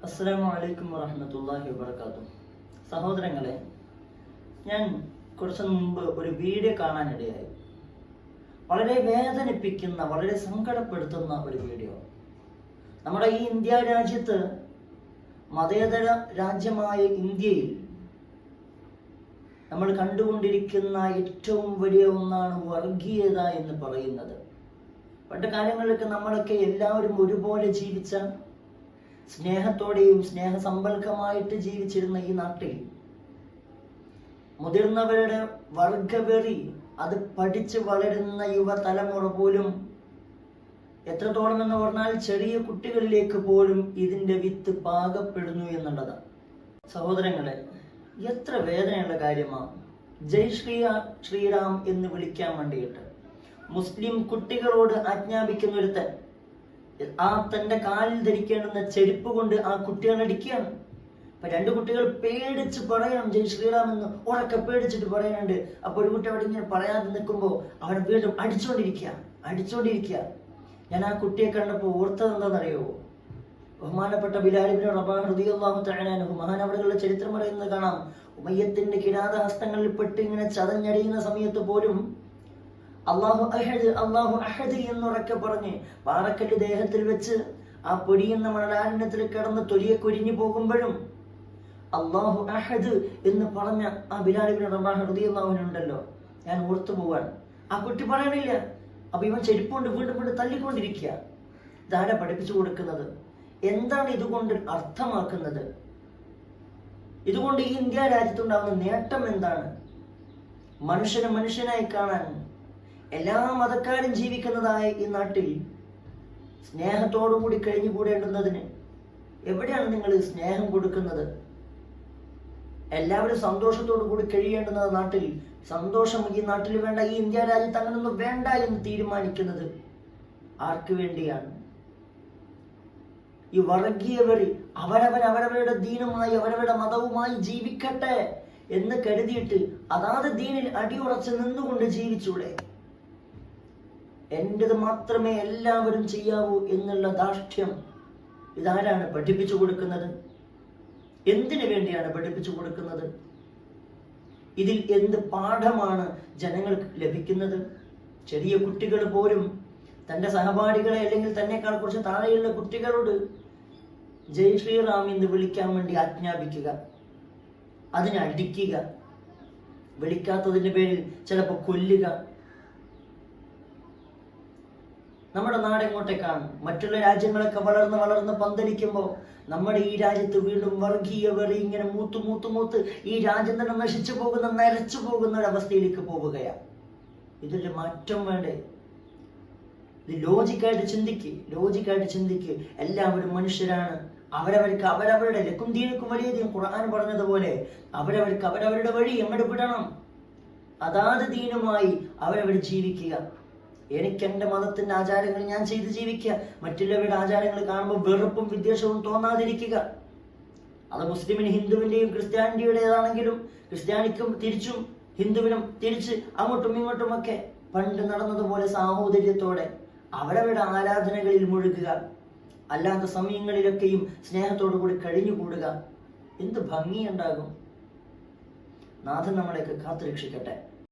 അസ്സലാമു വറഹ്മത്തുള്ളാഹി വബറകാതുഹു. സഹോദരങ്ങളെ, ഞാൻ കുറച്ചു മുമ്പ് ഒരു വീഡിയോ കാണാനിടയായി. വളരെ വേദനിപ്പിക്കുന്ന, വളരെ സങ്കടപ്പെടുത്തുന്ന ഒരു വീഡിയോ. നമ്മുടെ ഈ ഇന്ത്യ രാജ്യത്ത്, മതേതര രാജ്യമായ ഇന്ത്യയിൽ നമ്മൾ കണ്ടുകൊണ്ടിരിക്കുന്ന ഏറ്റവും വലിയ ഒന്നാണ് വർഗീയത എന്ന് പറയുന്നത്. പണ്ട് കാലങ്ങളിലൊക്കെ നമ്മളൊക്കെ എല്ലാവരും ഒരുപോലെ ജീവിച്ച, സ്നേഹത്തോടെയും സ്നേഹസമ്പർക്കമായിട്ട് ജീവിച്ചിരുന്ന ഈ നാട്ടിൽ മുതിർന്നവരുടെ വർഗവെറി അത് പഠിച്ച് വളരുന്ന യുവതലമുറ പോലും എത്രത്തോളം എന്ന് പറഞ്ഞാൽ ചെറിയ കുട്ടികളിലേക്ക് പോലും ഇതിന്റെ വിത്ത് പാകപ്പെടുന്നു എന്നുള്ളതാണ്. സഹോദരങ്ങളെ, എത്ര വേദനയുള്ള കാര്യമാണ്. ജയ് ശ്രീറാം എന്ന് വിളിക്കാൻ വേണ്ടിയിട്ട് മുസ്ലിം കുട്ടികളോട് ആജ്ഞാപിക്കുന്ന ഒരുത്തൻ തന്റെ കാലിൽ ധരിക്കേണ്ടുന്ന ചെരുപ്പ് കൊണ്ട് ആ കുട്ടികളെ അടിക്കുകയാണ്. അപ്പൊ രണ്ട് കുട്ടികൾ പേടിച്ച് പറയണം ജയ് ശ്രീറാം എന്ന്, ഉറക്കെ പേടിച്ചിട്ട് പറയുന്നുണ്ട്. അപ്പൊ ഒരു കുട്ടി അവിടെ ഇങ്ങനെ പറയാതെ നിൽക്കുമ്പോ അവൻ വീണ്ടും അടിച്ചോണ്ടിരിക്കുക. ഞാൻ ആ കുട്ടിയെ കണ്ടപ്പോ ഓർത്തത് എന്താണെന്നറിയോ? ബഹുമാനപ്പെട്ട ബിലാൽ ഇബ്നു റബാഹ് റളിയല്ലാഹു തആല അൻഹു മഹാനവറുകളുടെ ചരിത്രം പറയുന്നത് കാണാം. ഉമയ്യത്തിന്റെ കിരാതഹസ്തങ്ങളിൽ പെട്ട് ഇങ്ങനെ ചതഞ്ഞടിയുന്ന സമയത്ത് പോലും അല്ലാഹു അഹദ് എന്നുറക്കെ പറഞ്ഞ് പാറക്കല്ല് ദേഹത്തിൽ വെച്ച് ആ പൊടിയുന്ന മണലാരണ്യത്തിൽ കിടന്ന് തൊലിയെ കൊരിഞ്ഞു പോകുമ്പോഴും അല്ലാഹു അഹദ് എന്ന് പറഞ്ഞ ആ ബിലാൽ ഇബ്നു റബാഹ് റളിയല്ലാഹു അൻഹു ഉണ്ടല്ലോ, ഞാൻ ഓർത്തു പോവാൻ. ആ കുട്ടി പറയണില്ല. അപ്പൊ ഇവൻ ചെരുപ്പുകൊണ്ട് വീണ്ടും തല്ലിക്കൊണ്ടിരിക്കുക. ഇതാരാ പഠിപ്പിച്ചു കൊടുക്കുന്നത്? എന്താണ് ഇതുകൊണ്ട് അർത്ഥമാക്കുന്നത്? ഇതുകൊണ്ട് ഈ ഇന്ത്യ രാജ്യത്തുണ്ടാകുന്ന നേട്ടം എന്താണ്? മനുഷ്യനെ മനുഷ്യനായി കാണാൻ എല്ലാ മതക്കാരും ജീവിക്കുന്നതായ ഈ നാട്ടിൽ സ്നേഹത്തോടുകൂടി കഴിഞ്ഞുകൂടേണ്ടുന്നതിന് എവിടെയാണ് നിങ്ങൾ സ്നേഹം കൊടുക്കുന്നത്? എല്ലാവരും സന്തോഷത്തോടു കൂടി കഴിയേണ്ടുന്ന നാട്ടിൽ സന്തോഷം ഈ നാട്ടിൽ വേണ്ട, ഈ ഇന്ത്യ രാജ്യത്ത് അങ്ങനൊന്നും വേണ്ട എന്ന് തീരുമാനിക്കുന്നത് ആർക്ക് വേണ്ടിയാണ്? ഈ വർഗീയവരി അവരവരുടെ ദീനുമായി അവരവരുടെ മതവുമായി ജീവിക്കട്ടെ എന്ന് കരുതിയിട്ട് അതാത് ദീനിൽ അടിയുറച്ച് നിന്നുകൊണ്ട് ജീവിച്ചൂടെ? എന്റേത് മാത്രമേ എല്ലാവരും ചെയ്യാവൂ എന്നുള്ള ധാർഷ്ട്യം ഇതാരാണ് പഠിപ്പിച്ചു കൊടുക്കുന്നത്? എന്തിനു വേണ്ടിയാണ് പഠിപ്പിച്ചു കൊടുക്കുന്നത്? ഇതിൽ എന്ത് പാഠമാണ് ജനങ്ങൾക്ക് ലഭിക്കുന്നത്? ചെറിയ കുട്ടികൾ പോലും തന്റെ സഹപാഠികളെ അല്ലെങ്കിൽ തന്നെക്കാൾ കുറച്ച് താഴെയുള്ള കുട്ടികളോട് ജയ് ശ്രീറാം എന്ന് വിളിക്കാൻ വേണ്ടി ആജ്ഞാപിക്കുക, അതിനെ അടിക്കുക, വിളിക്കാത്തതിന്റെ പേരിൽ ചിലപ്പോൾ കൊല്ലുക. നമ്മുടെ നാട് എങ്ങോട്ടേക്കാണ്? മറ്റുള്ള രാജ്യങ്ങളൊക്കെ വളർന്ന് പന്തലിക്കുമ്പോൾ നമ്മുടെ ഈ രാജ്യത്ത് വീണ്ടും വർഗീയ വെറി ഇങ്ങനെ മൂത്ത് ഈ രാജ്യം തന്നെ നശിച്ചു പോകുന്ന, നരച്ചു പോകുന്ന ഒരവസ്ഥയിലേക്ക് പോവുകയാണ്. ഇതിന്റെ മാറ്റം വേണ്ടേ? ഇത് ലോജിക്കായിട്ട് ചിന്തിക്ക്. എല്ലാവരും മനുഷ്യരാണ്. അവരവരുടെ ലക്കും ദീനക്കും വലിയധികം ഖുർആൻ പറഞ്ഞതുപോലെ അവരവരുടെ വഴി എങ്ങോട്ട് വിടണം. അതാത് ദീനുമായി അവരവർ ജീവിക്കുക. എനിക്ക് എന്റെ മതത്തിന്റെ ആചാരങ്ങൾ ഞാൻ ചെയ്ത് ജീവിക്കുക. മറ്റുള്ളവരുടെ ആചാരങ്ങൾ കാണുമ്പോൾ വെറുപ്പും വിദ്വേഷവും തോന്നാതിരിക്കുക. അത് മുസ്ലിമിന് ഹിന്ദുവിന്റെയും ക്രിസ്ത്യാനിയുടേതാണെങ്കിലും ക്രിസ്ത്യാനിക്കും തിരിച്ചും ഹിന്ദുവിനും തിരിച്ച് അങ്ങോട്ടും ഇങ്ങോട്ടുമൊക്കെ പണ്ട് നടന്നതുപോലെ സാഹോദര്യത്തോടെ അവരവരുടെ ആരാധനകളിൽ മുഴുകുക. അല്ലാത്ത സമയങ്ങളിലൊക്കെയും സ്നേഹത്തോടു കൂടി കഴിഞ്ഞുകൂടുക. എന്ത് ഭംഗിയുണ്ടാകും? നാഥൻ നമ്മളെയൊക്കെ കാത്തുരക്ഷിക്കട്ടെ.